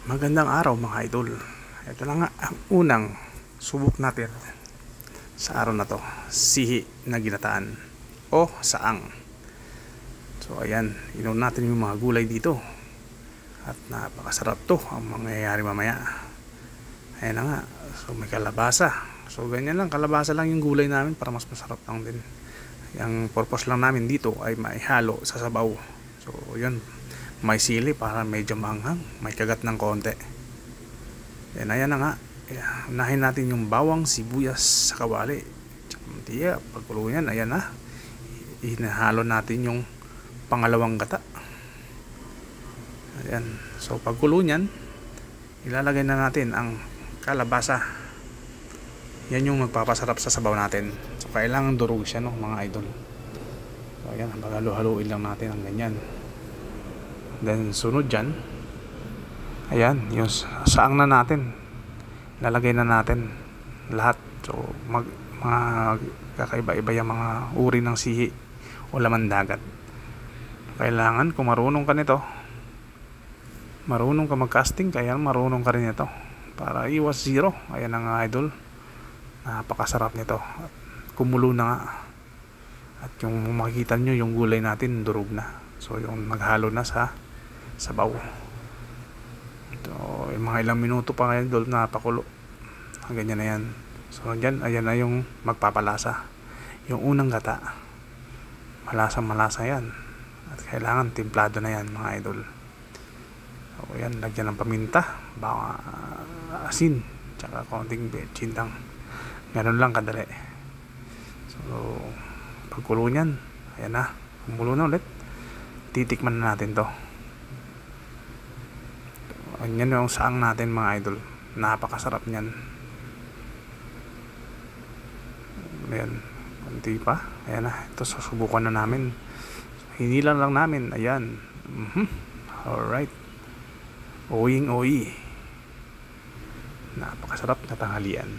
Magandang araw mga idol. Ito na nga ang unang subok natin sa araw na to. Sihi na ginataan o saang. So ayan, inom natin yung mga gulay dito. At napakasarap to ang mangyayari mamaya. Ayan na nga. So may kalabasa. So ganyan lang, kalabasa lang yung gulay namin para mas masarap lang din. Yung purpose lang namin dito ay maihalo sa sabaw. So yun, may sili para medyo maanghang, may kagat ng konti. Ayan na nga. Unahin natin yung bawang, sibuyas sa kawali, tsaka mantika. Pagkulo yan, ayan na, inahalo natin yung pangalawang gata. Ayan. So pagkulo nyan, ilalagay na natin ang kalabasa. Yan yung magpapasarap sa sabaw natin. So kailangan durog siya, no, mga idol. So ayan, halo-haluin lang natin ang ganyan. Then sunod dyan, ayan, yung saang na natin, lalagay na natin lahat. So mga kakaiba-iba yung mga uri ng sihi o laman dagat. Kailangan, kung marunong ka nito, marunong ka mag-casting, kaya marunong ka rin ito para iwas zero. Ayan ang idol, napakasarap nito. At kumulo na nga. At yung makikita nyo, yung gulay natin durog na. So yung naghalo na sa sabaw. So yung mga ilang minuto pa ngayon idol, napakulo. Ganyan na yan. So dyan, ayan na yung magpapalasa. Yung unang gata, malasa yan. At kailangan timplado na yan mga idol. So yan, lagyan ng paminta, baka asin, tsaka konting betsintang. Ganun lang kadali. So pagkulo nyan, ayan na, kumulo na ulit. Titikman na natin to. Yan yung saang natin mga idol, napakasarap nyan. Ayan, konti pa. Ayan na, ito susubukan na namin. Hinilan lang namin, ayan. Alright, oying napakasarap na tanghalian.